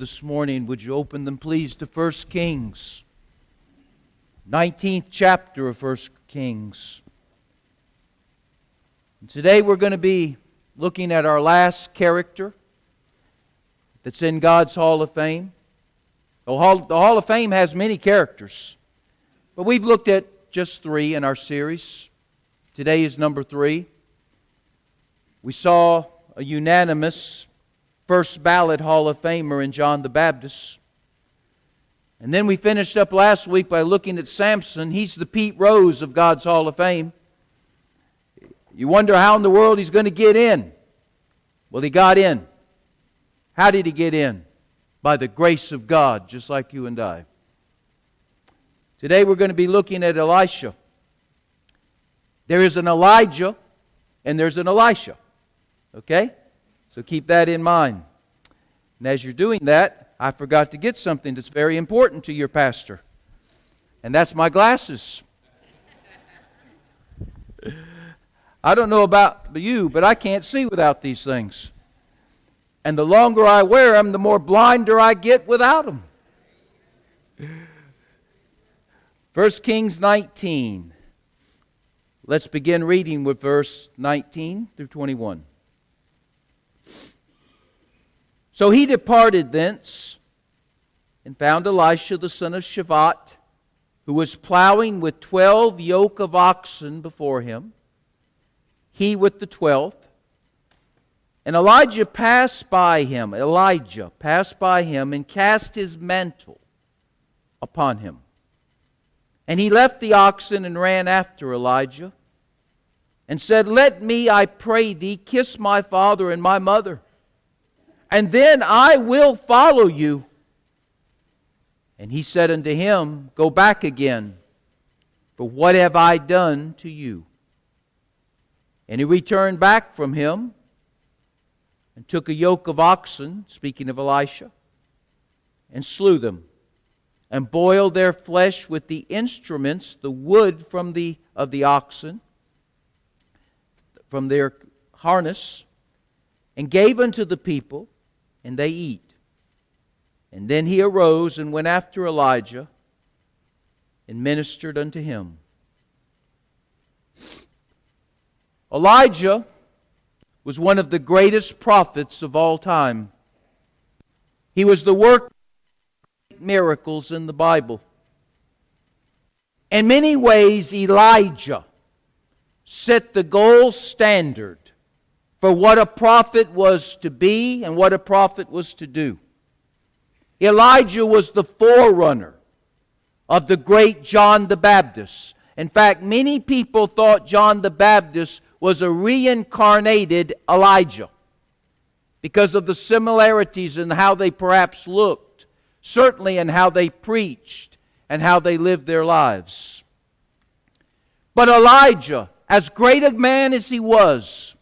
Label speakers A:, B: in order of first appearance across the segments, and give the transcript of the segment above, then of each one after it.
A: This morning, would you open them please to 1 Kings, 19th chapter of 1 Kings. And today we're going to be looking at our last character that's in God's Hall of Fame. The Hall of Fame has many characters, but we've looked at just 3 in our series. Today is number 3. We saw a unanimous first ballot Hall of Famer in John the Baptist. And then we finished up last week by looking at Samson. He's the Pete Rose of God's Hall of Fame. You wonder how in the world he's going to get in. Well, he got in. How did he get in? By the grace of God, just like you and I. Today we're going to be looking at Elisha. There is an Elijah and there's an Elisha. Okay? So keep that in mind. And as you're doing that, I forgot to get something that's very important to your pastor. And that's my glasses. I don't know about you, but I can't see without these things. And the longer I wear them, the more blinder I get without them. 1 Kings 19. Let's begin reading with verse 19 through 21. So he departed thence and found Elisha the son of Shaphat, who was plowing with 12 yoke of oxen before him, he with the 12th. And Elijah passed by him and cast his mantle upon him. And he left the oxen and ran after Elijah and said, Let me, I pray thee, kiss my father and my mother, and then I will follow you. And he said unto him, Go back again, for what have I done to you? And he returned back from him, and took a yoke of oxen, speaking of Elisha, and slew them, and boiled their flesh with the instruments, the wood of the oxen, from their harness, and gave unto the people, and they eat. And then he arose and went after Elijah, and ministered unto him. Elijah was one of the greatest prophets of all time. He was the work of miracles in the Bible. In many ways, Elijah set the gold standard for what a prophet was to be and what a prophet was to do. Elijah was the forerunner of the great John the Baptist. In fact, many people thought John the Baptist was a reincarnated Elijah because of the similarities in how they perhaps looked, certainly in how they preached and how they lived their lives. But Elijah, as great a man as he was,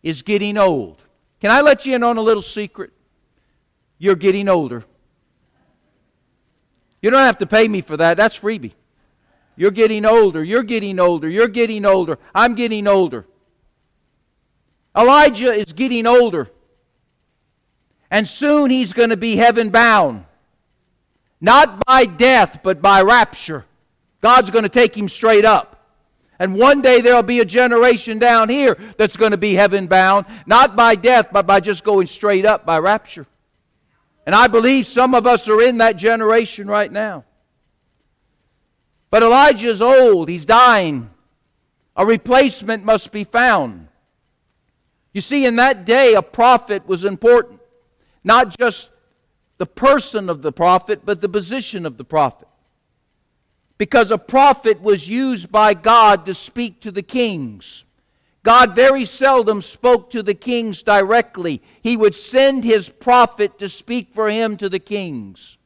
A: is getting old. Can I let you in on a little secret? You're getting older. You don't have to pay me for that. That's freebie. You're getting older. You're getting older. You're getting older. I'm getting older. Elijah is getting older. And soon he's going to be heaven bound. Not by death, but by rapture. God's going to take him straight up. And one day there'll be a generation down here that's going to be heaven bound, not by death, but by just going straight up by rapture. And I believe some of us are in that generation right now. But Elijah is old. He's dying. A replacement must be found. You see, in that day, a prophet was important. Not just the person of the prophet, but the position of the prophet. Because a prophet was used by God to speak to the kings. God very seldom spoke to the kings directly. He would send His prophet to speak for Him to the kings.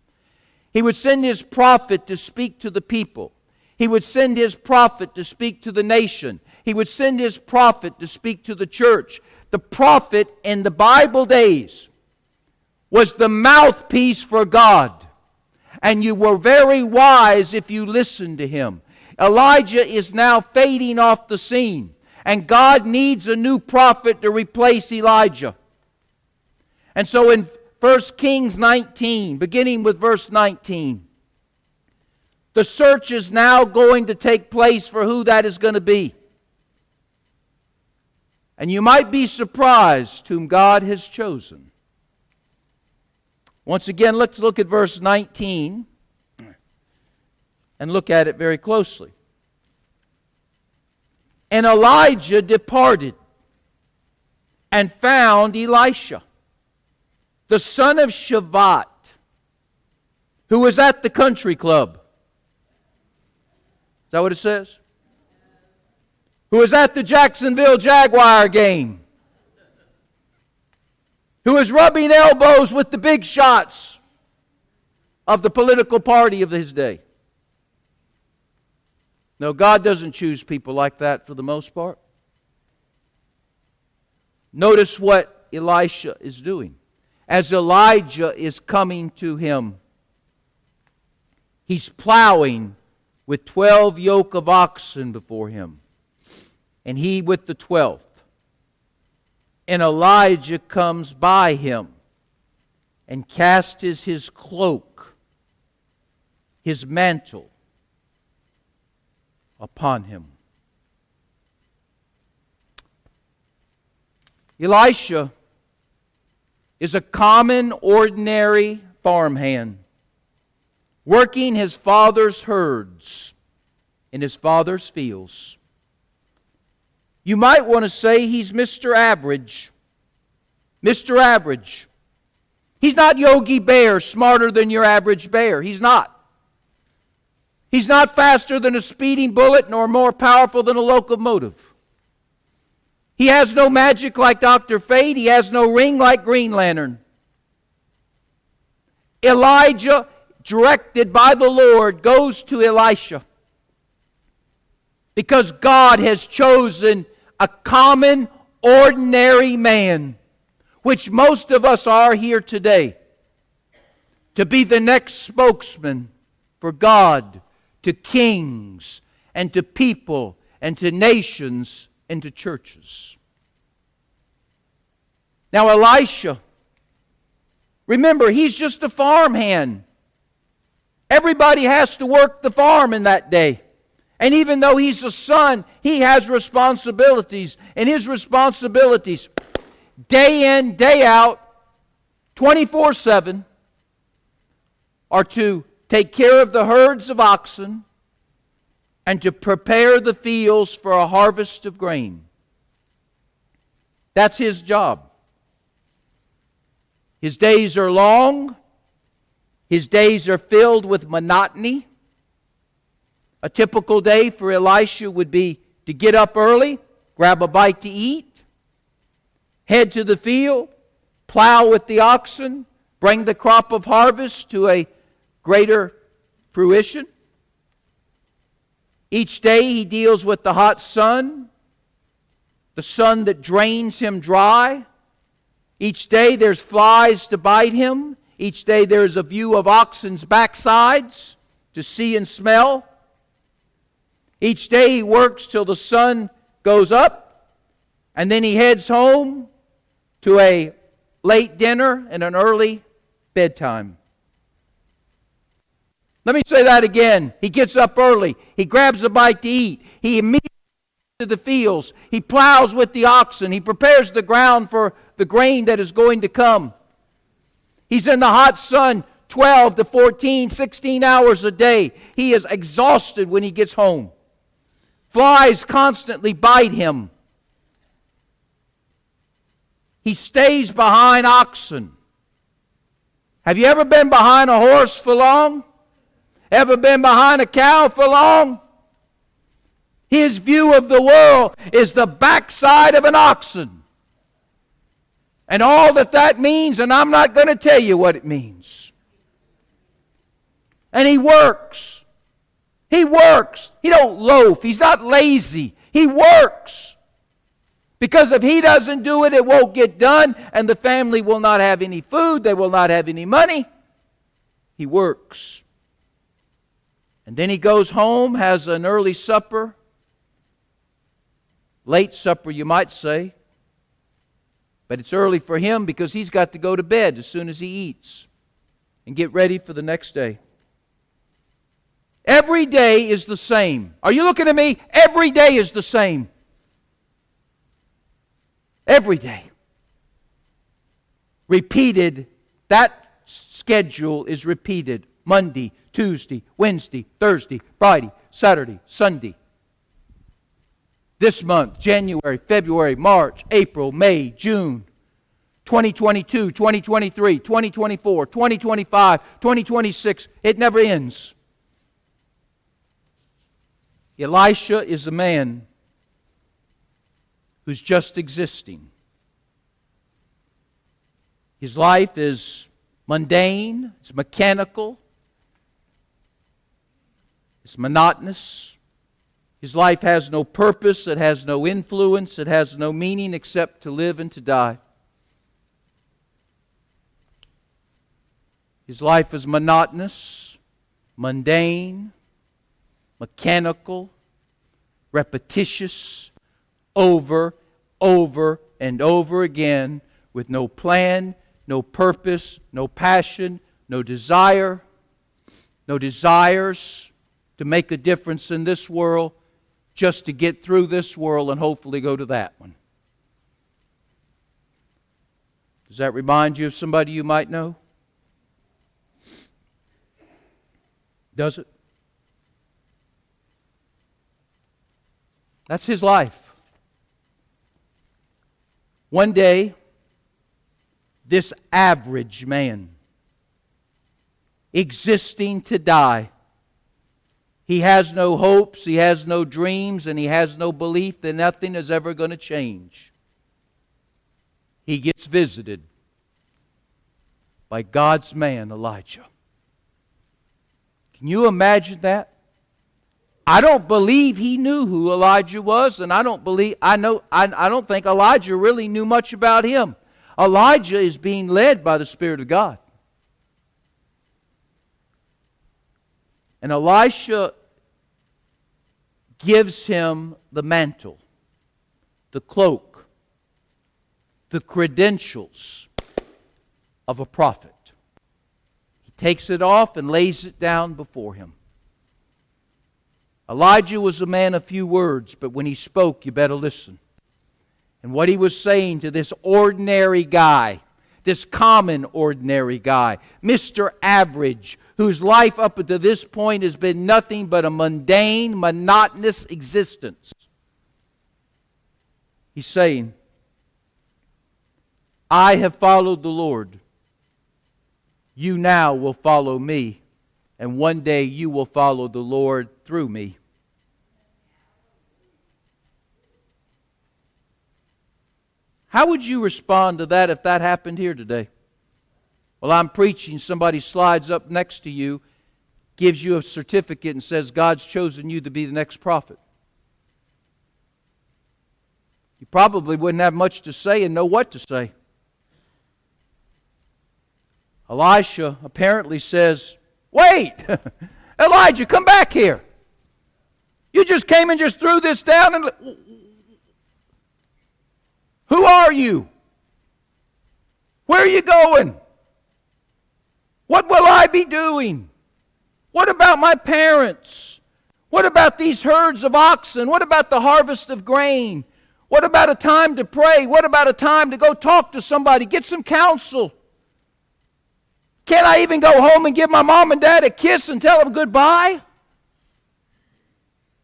A: He would send His prophet to speak to the people. He would send His prophet to speak to the nation. He would send His prophet to speak to the church. The prophet in the Bible days was the mouthpiece for God. And you were very wise if you listened to him. Elijah is now fading off the scene. And God needs a new prophet to replace Elijah. And so in 1 Kings 19, beginning with verse 19. The search is now going to take place for who that is going to be. And you might be surprised whom God has chosen. Once again, let's look at verse 19 and look at it very closely. And Elijah departed and found Elisha, the son of Shaphat, who was at the country club. Is that what it says? Who was at the Jacksonville Jaguar game. Who was rubbing elbows with the big shots of the political party of his day. No, God doesn't choose people like that for the most part. Notice what Elisha is doing. As Elijah is coming to him, he's plowing with 12 yoke of oxen before him, and he with the 12th. And Elijah comes by him and casts his cloak, his mantle, upon him. Elisha is a common, ordinary farmhand, working his father's herds in his father's fields. You might want to say he's Mr. Average. Mr. Average. He's not Yogi Bear, smarter than your average bear. He's not. He's not faster than a speeding bullet, nor more powerful than a locomotive. He has no magic like Dr. Fate. He has no ring like Green Lantern. Elijah, directed by the Lord, goes to Elisha because God has chosen a common, ordinary man, which most of us are here today, to be the next spokesman for God to kings and to people and to nations and to churches. Now Elisha, remember, he's just a farmhand. Everybody has to work the farm in that day. And even though he's a son, he has responsibilities. And his responsibilities, day in, day out, 24/7, are to take care of the herds of oxen and to prepare the fields for a harvest of grain. That's his job. His days are long. His days are filled with monotony. A typical day for Elisha would be to get up early, grab a bite to eat, head to the field, plow with the oxen, bring the crop of harvest to a greater fruition. Each day he deals with the hot sun, the sun that drains him dry. Each day there's flies to bite him. Each day there's a view of oxen's backsides to see and smell. Each day he works till the sun goes up, and then he heads home to a late dinner and an early bedtime. Let me say that again. He gets up early. He grabs a bite to eat. He immediately goes to the fields. He plows with the oxen. He prepares the ground for the grain that is going to come. He's in the hot sun 12 to 14, 16 hours a day. He is exhausted when he gets home. Flies constantly bite him. He stays behind oxen. Have you ever been behind a horse for long? Ever been behind a cow for long? His view of the world is the backside of an oxen. And all that means, and I'm not going to tell you what it means. And he works. He works. He don't loaf. He's not lazy. He works. Because if he doesn't do it, it won't get done, and the family will not have any food. They will not have any money. He works. And then he goes home, has an early supper, late supper you might say, But it's early for him because he's got to go to bed as soon as he eats and get ready for the next day. Every day is the same. Are you looking at me? Every day is the same. Every day. Repeated. That schedule is repeated. Monday, Tuesday, Wednesday, Thursday, Friday, Saturday, Sunday. This month, January, February, March, April, May, June, 2022, 2023, 2024, 2025, 2026. It never ends. Elisha is a man who's just existing. His life is mundane, it's mechanical, it's monotonous. His life has no purpose, it has no influence, it has no meaning except to live and to die. His life is monotonous, mundane, mechanical, repetitious, over and over again, with no plan, no purpose, no passion, no desire, no desires to make a difference in this world, just to get through this world and hopefully go to that one. Does that remind you of somebody you might know? Does it? That's his life. One day, this average man, existing to die, he has no hopes, he has no dreams, and he has no belief that nothing is ever going to change. He gets visited by God's man, Elijah. Can you imagine that? I don't believe he knew who Elijah was, and I don't think Elijah really knew much about him. Elijah is being led by the Spirit of God. And Elisha gives him the mantle, the cloak, the credentials of a prophet. He takes it off and lays it down before him. Elijah was a man of few words, but when he spoke, you better listen. And what he was saying to this ordinary guy, this common ordinary guy, Mr. Average, whose life up to this point has been nothing but a mundane, monotonous existence. He's saying, I have followed the Lord. You now will follow me, and one day you will follow the Lord through me. How would you respond to that if that happened here today? Well, I'm preaching, somebody slides up next to you, gives you a certificate and says, God's chosen you to be the next prophet. You probably wouldn't have much to say and know what to say. Elisha apparently says, wait, Elijah, come back here. You just came and just threw this down and... Who are you? Where are you going? What will I be doing? What about my parents? What about these herds of oxen? What about the harvest of grain? What about a time to pray? What about a time to go talk to somebody, get some counsel? Can't I even go home and give my mom and dad a kiss and tell them goodbye?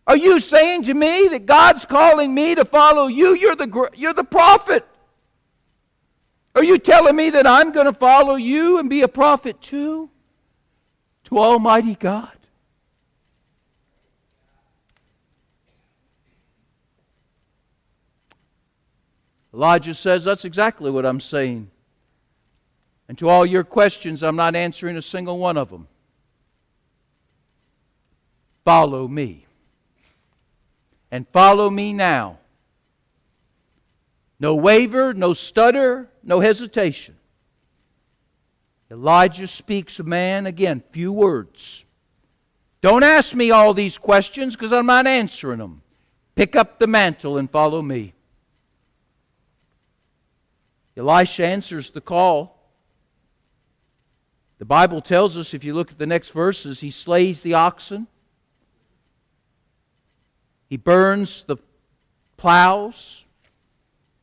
A: Are you saying to me that God's calling me to follow you? You're the prophet. Are you telling me that I'm going to follow you and be a prophet too? To Almighty God? Elijah says, that's exactly what I'm saying. And to all your questions, I'm not answering a single one of them. Follow me. And follow me now. No waver, no stutter, no hesitation. Elijah speaks a man, again, few words. Don't ask me all these questions because I'm not answering them. Pick up the mantle and follow me. Elisha answers the call. The Bible tells us, if you look at the next verses, he slays the oxen. He burns the plows.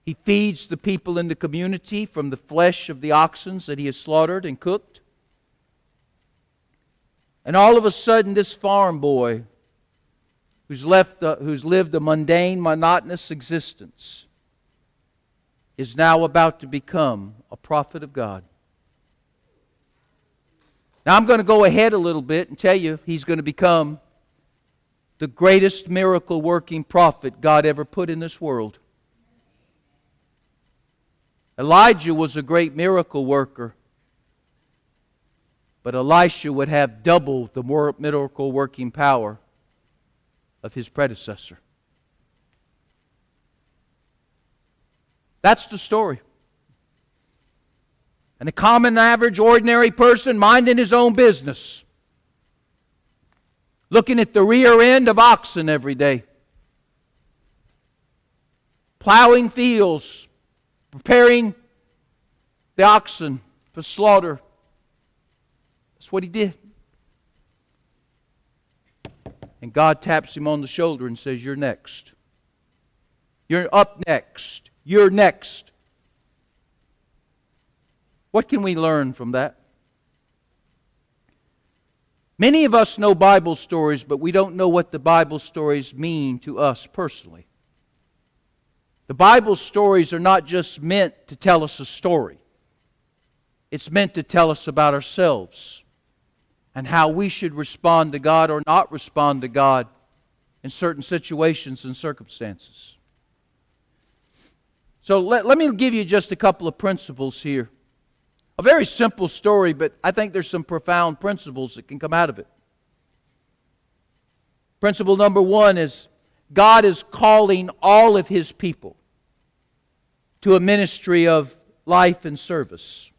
A: He feeds the people in the community from the flesh of the oxen that he has slaughtered and cooked. And all of a sudden, this farm boy who's lived a mundane, monotonous existence is now about to become a prophet of God. Now I'm going to go ahead a little bit and tell you he's going to become the greatest miracle-working prophet God ever put in this world. Elijah was a great miracle worker, but Elisha would have double the miracle-working power of his predecessor. That's the story. And a common, average, ordinary person minding his own business, looking at the rear end of oxen every day, plowing fields, preparing the oxen for slaughter. That's what he did. And God taps him on the shoulder and says, "You're next. You're up next. You're next." What can we learn from that? Many of us know Bible stories, but we don't know what the Bible stories mean to us personally. The Bible stories are not just meant to tell us a story. It's meant to tell us about ourselves and how we should respond to God or not respond to God in certain situations and circumstances. So let me give you just a couple of principles here. A very simple story, but I think there's some profound principles that can come out of it. Principle number one is God is calling all of His people to a ministry of life and service.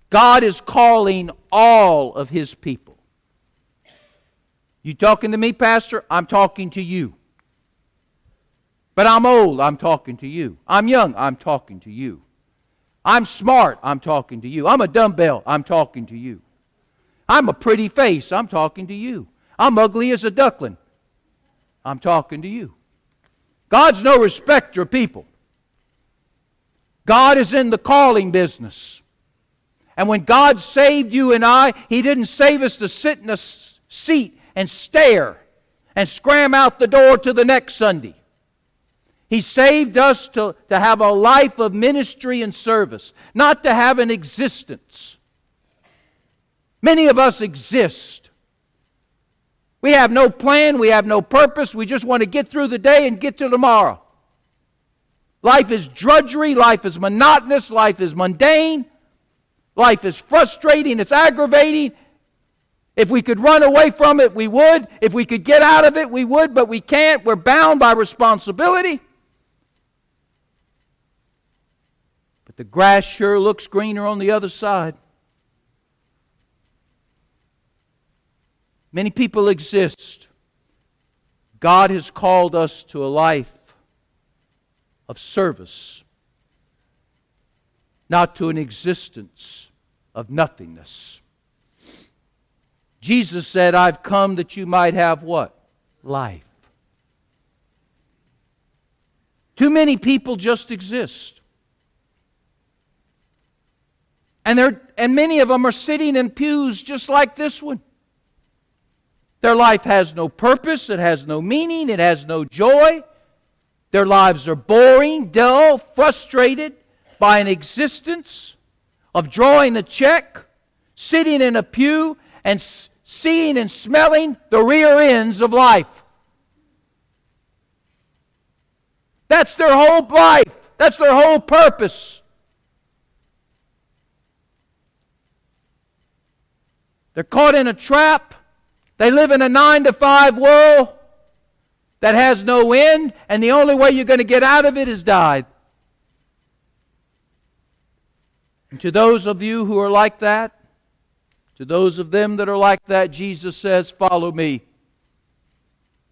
A: God is calling all of His people. You talking to me, Pastor? I'm talking to you. But I'm old, I'm talking to you. I'm young, I'm talking to you. I'm smart, I'm talking to you. I'm a dumbbell, I'm talking to you. I'm a pretty face, I'm talking to you. I'm ugly as a duckling, I'm talking to you. God's no respecter of people. God is in the calling business. And when God saved you and I, He didn't save us to sit in a seat and stare and scram out the door to the next Sunday. He saved us to have a life of ministry and service, not to have an existence. Many of us exist. We have no plan, we have no purpose, we just want to get through the day and get to tomorrow. Life is drudgery, life is monotonous, life is mundane, life is frustrating, it's aggravating. If we could run away from it, we would. If we could get out of it, we would, but we can't. We're bound by responsibility. But the grass sure looks greener on the other side. Many people exist. God has called us to a life of service, not to an existence of nothingness. Jesus said, "I've come that you might have" what? Life. Too many people just exist. And many of them are sitting in pews just like this one. Their life has no purpose, it has no meaning, it has no joy. Their lives are boring, dull, frustrated by an existence of drawing a check, sitting in a pew, and seeing and smelling the rear ends of life. That's their whole life. That's their whole purpose. They're caught in a trap. They live in a 9-to-5 world that has no end, and the only way you're going to get out of it is die. And to those of you who are like that, to those of them that are like that, Jesus says, "Follow me."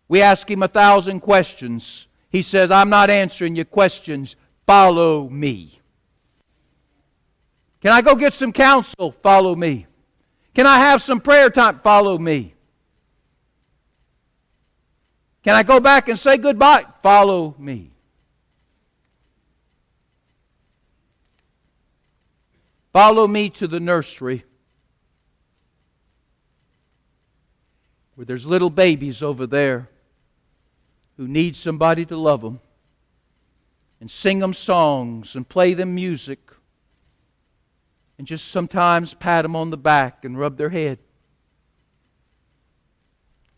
A: We ask Him 1,000 questions. He says, "I'm not answering your questions. Follow me. Can I go get some counsel? Follow me. Can I have some prayer time? Follow me. Can I go back and say goodbye? Follow me. Follow me to the nursery where there's little babies over there who need somebody to love them and sing them songs and play them music and just sometimes pat them on the back and rub their head.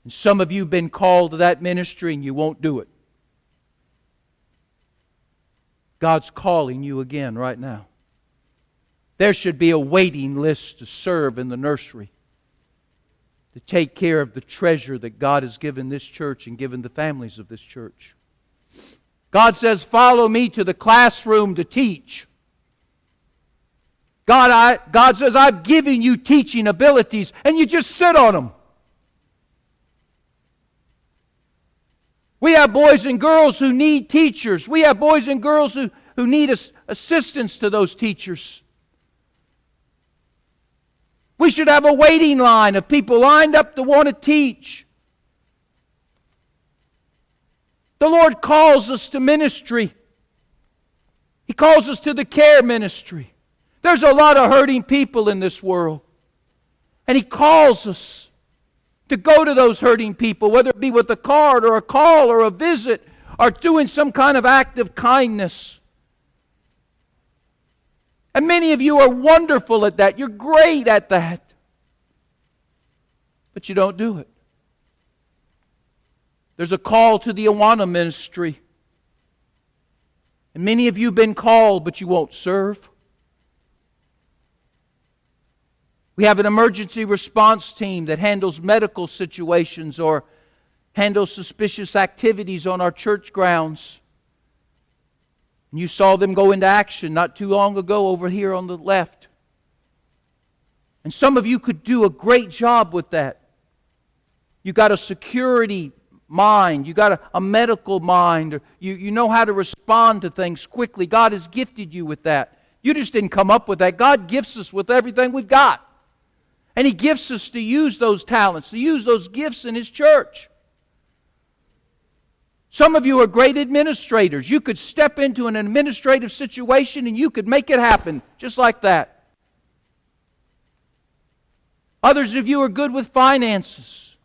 A: And some of you have been called to that ministry and you won't do it. God's calling you again right now. There should be a waiting list to serve in the nursery, to take care of the treasure that God has given this church and given the families of this church. God says, follow me to the classroom to teach. God says, I've given you teaching abilities, and you just sit on them. We have boys and girls who need teachers. We have boys and girls who need assistance to those teachers. We should have a waiting line of people lined up to want to teach. The Lord calls us to ministry. He calls us to the care ministry. There's a lot of hurting people in this world. And He calls us to go to those hurting people, whether it be with a card or a call or a visit or doing some kind of act of kindness. And many of you are wonderful at that. You're great at that. But you don't do it. There's a call to the Awana ministry. And many of you have been called, but you won't serve. We have an emergency response team that handles medical situations or handles suspicious activities on our church grounds. And you saw them go into action not too long ago over here on the left. And some of you could do a great job with that. You got a security mind. You got a medical mind. Or you know how to respond to things quickly. God has gifted you with that. You just didn't come up with that. God gifts us with everything we've got. And He gifts us to use those talents, to use those gifts in His church. Some of you are great administrators. You could step into an administrative situation and you could make it happen just like that. Others of you are good with finances.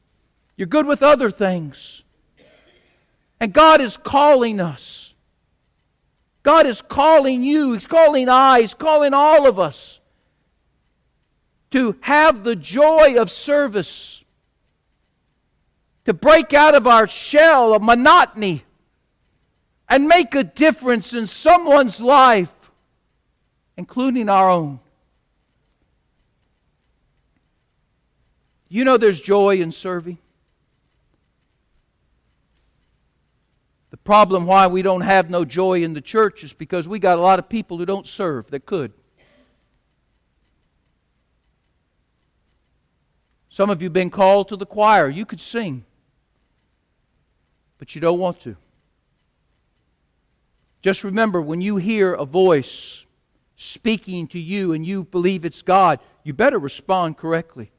A: You're good with other things. And God is calling us. God is calling you. He's calling I. He's calling all of us to have the joy of service, to break out of our shell of monotony and make a difference in someone's life, including our own. You know there's joy in serving. The problem why we don't have no joy in the church is because we got a lot of people who don't serve that could. Some of you have been called to the choir. You could sing, but you don't want to. Just remember, when you hear a voice speaking to you and you believe it's God, you better respond correctly.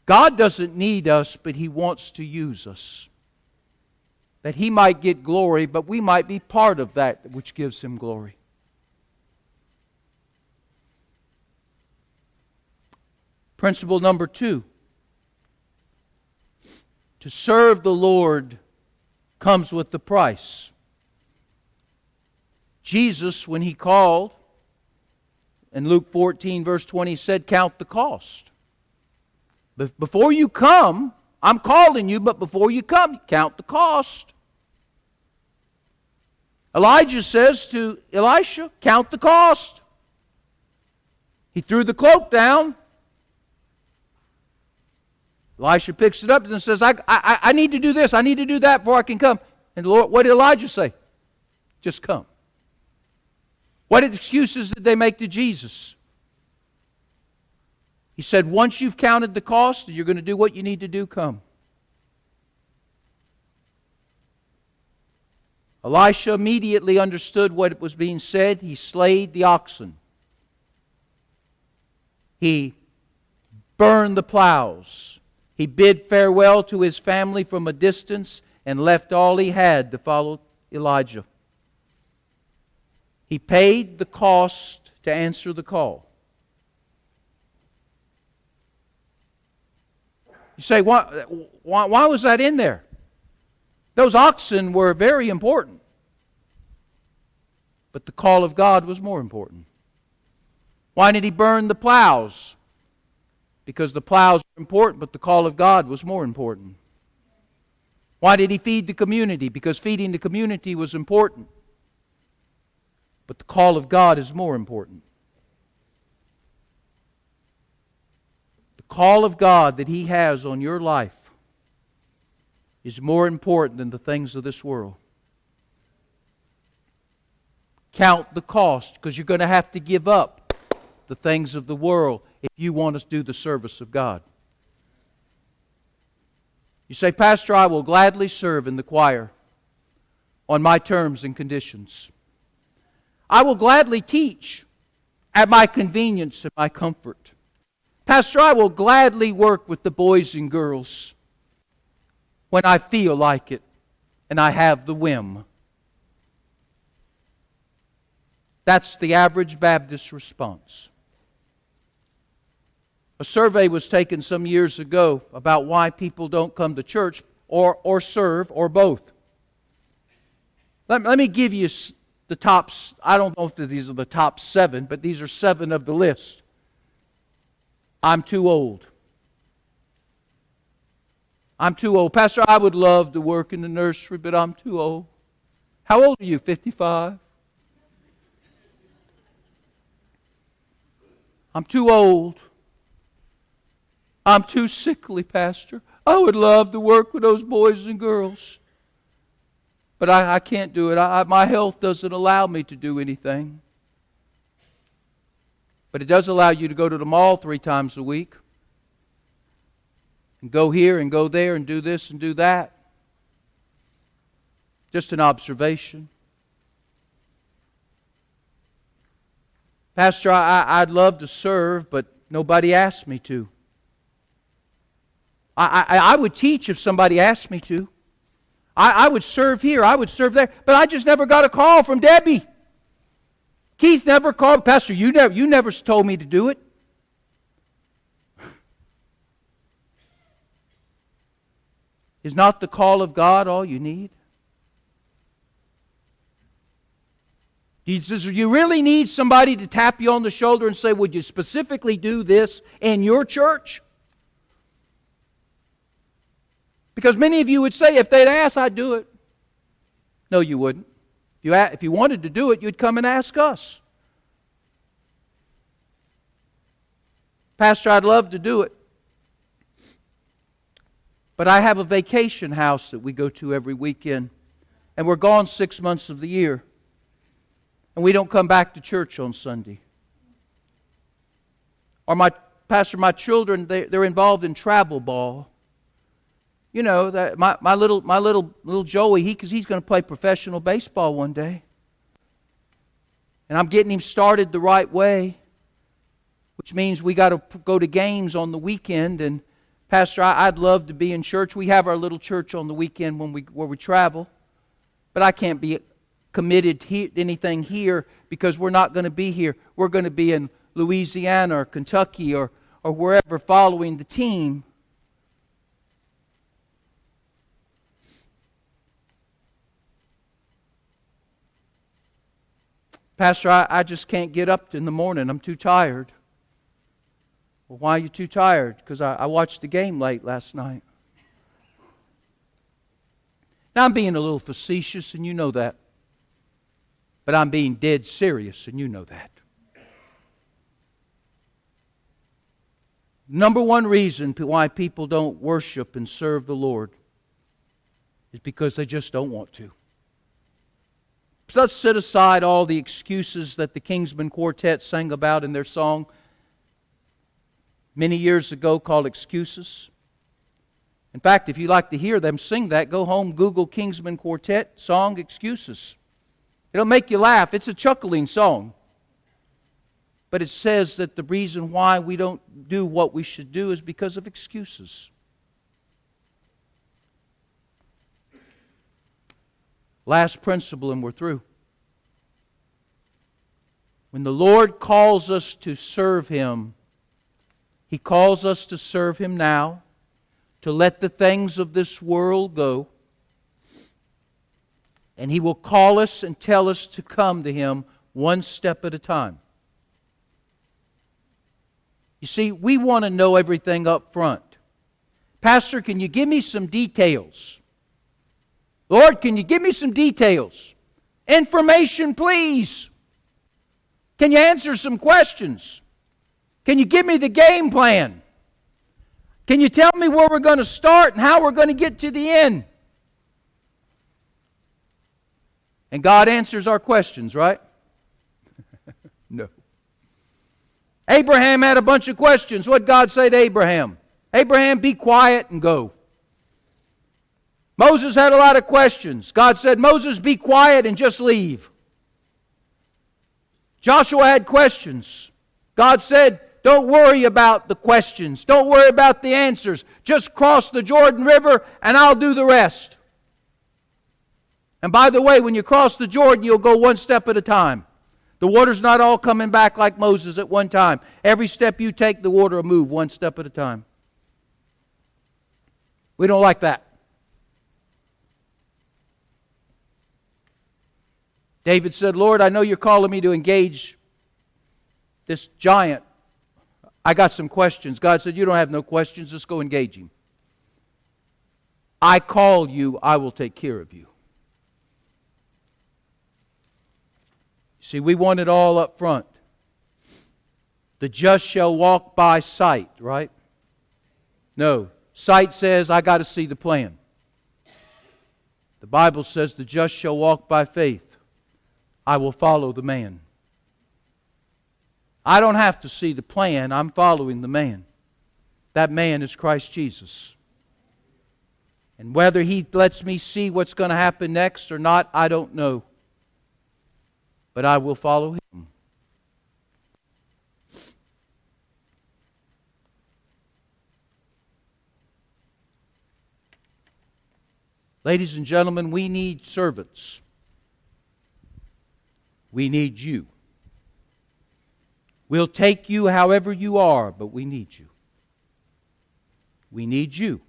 A: God doesn't need us, but He wants to use us. That He might get glory, but we might be part of that which gives Him glory. Principle number 2. To serve the Lord comes with the price. Jesus, when He called, in Luke 14, verse 20, said, count the cost. But before you come, I'm calling you, but before you come, count the cost. Elijah says to Elisha, count the cost. He threw the cloak down. Elisha picks it up and says, I need to do this, I need to do that before I can come. And the Lord, what did Elijah say? Just come. What excuses did they make to Jesus? He said, once you've counted the cost, you're going to do what you need to do, come. Elisha immediately understood what was being said. He slayed the oxen. He burned the plows. He bid farewell to his family from a distance and left all he had to follow Elijah. He paid the cost to answer the call. You say, why was that in there? Those oxen were very important. But the call of God was more important. Why did he burn the plows? Because the plows were important, but the call of God was more important. Why did he feed the community? Because feeding the community was important. But the call of God is more important. The call of God that He has on your life is more important than the things of this world. Count the cost, because you're going to have to give up the things of the world if you want to do the service of God. You say, Pastor, I will gladly serve in the choir on my terms and conditions. I will gladly teach at my convenience and my comfort. Pastor, I will gladly work with the boys and girls when I feel like it and I have the whim. That's the average Baptist response. A survey was taken some years ago about why people don't come to church or serve or both. Let me give you the top, I don't know if these are the top 7, but these are 7 of the list. I'm too old. I'm too old. Pastor, I would love to work in the nursery, but I'm too old. How old are you? 55? I'm too old. I'm too sickly, Pastor. I would love to work with those boys and girls. But I can't do it. My health doesn't allow me to do anything. But it does allow you to go to the mall 3 times a week. And go here and go there and do this and do that. Just an observation. Pastor, I'd love to serve, but nobody asked me to. I would teach if somebody asked me to. I would serve here, I would serve there, but I just never got a call from Debbie. Keith never called. Pastor, you never told me to do it. Is not the call of God all you need? Do you really need somebody to tap you on the shoulder and say, would you specifically do this in your church? Because many of you would say, if they'd ask, I'd do it. No, you wouldn't. If you wanted to do it, you'd come and ask us. Pastor, I'd love to do it. But I have a vacation house that we go to every weekend. And we're gone 6 months of the year. And we don't come back to church on Sunday. Or Pastor, my children, they're involved in travel ball. You know, that my little Joey, he's going to play professional baseball one day. And I'm getting him started the right way, which means we got to go to games on the weekend. And Pastor, I'd love to be in church. We have our little church on the weekend where we travel, but I can't be committed to anything here because we're not going to be here. We're going to be in Louisiana or Kentucky or wherever following the team. Pastor, I just can't get up in the morning. I'm too tired. Well, why are you too tired? Because I watched the game late last night. Now, I'm being a little facetious, and you know that. But I'm being dead serious, and you know that. Number one reason why people don't worship and serve the Lord is because they just don't want to. Let's set aside all the excuses that the Kingsmen Quartet sang about in their song many years ago called Excuses. In fact, if you like to hear them sing that, go home, Google Kingsman Quartet song, Excuses. It'll make you laugh. It's a chuckling song. But it says that the reason why we don't do what we should do is because of excuses. Last principle, and we're through. When the Lord calls us to serve Him, He calls us to serve Him now, to let the things of this world go. And He will call us and tell us to come to Him one step at a time. You see, we want to know everything up front. Pastor, can you give me some details? Lord, can you give me some details? Information, please. Can you answer some questions? Can you give me the game plan? Can you tell me where we're going to start and how we're going to get to the end? And God answers our questions, right? No. Abraham had a bunch of questions. What did God say to Abraham? Abraham, be quiet and go. Moses had a lot of questions. God said, Moses, be quiet and just leave. Joshua had questions. God said, don't worry about the questions. Don't worry about the answers. Just cross the Jordan River and I'll do the rest. And by the way, when you cross the Jordan, you'll go one step at a time. The water's not all coming back like Moses at one time. Every step you take, the water will move one step at a time. We don't like that. David said, Lord, I know you're calling me to engage this giant. I got some questions. God said, you don't have no questions. Just go engage him. I call you, I will take care of you. See, we want it all up front. The just shall walk by sight, right? No. Sight says, I got to see the plan. The Bible says, the just shall walk by faith. I will follow the man. I don't have to see the plan. I'm following the man. That man is Christ Jesus. And whether He lets me see what's going to happen next or not, I don't know. But I will follow Him. Ladies and gentlemen, we need servants. We need you. We'll take you however you are, but we need you. We need you.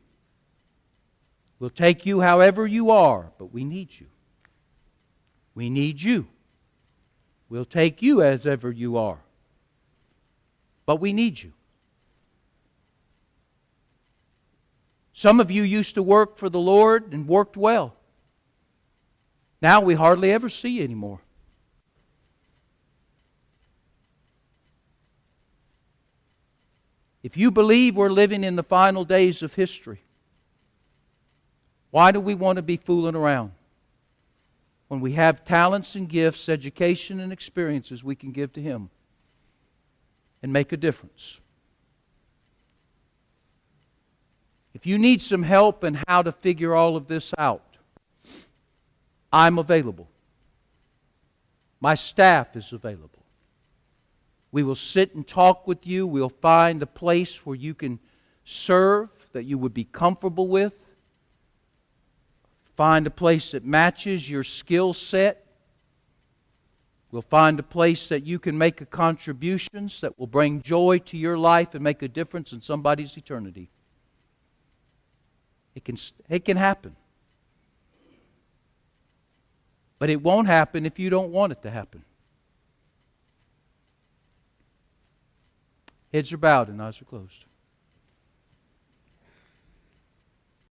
A: We'll take you however you are, but we need you. We need you. We'll take you as ever you are. But we need you. Some of you used to work for the Lord and worked well. Now we hardly ever see you anymore. If you believe we're living in the final days of history, why do we want to be fooling around? When we have talents and gifts, education and experiences we can give to Him and make a difference. If you need some help in how to figure all of this out, I'm available. My staff is available. We will sit and talk with you. We'll find a place where you can serve that you would be comfortable with. Find a place that matches your skill set. We'll find a place that you can make a contributions that will bring joy to your life and make a difference in somebody's eternity. It can happen. But it won't happen if you don't want it to happen. Heads are bowed and eyes are closed.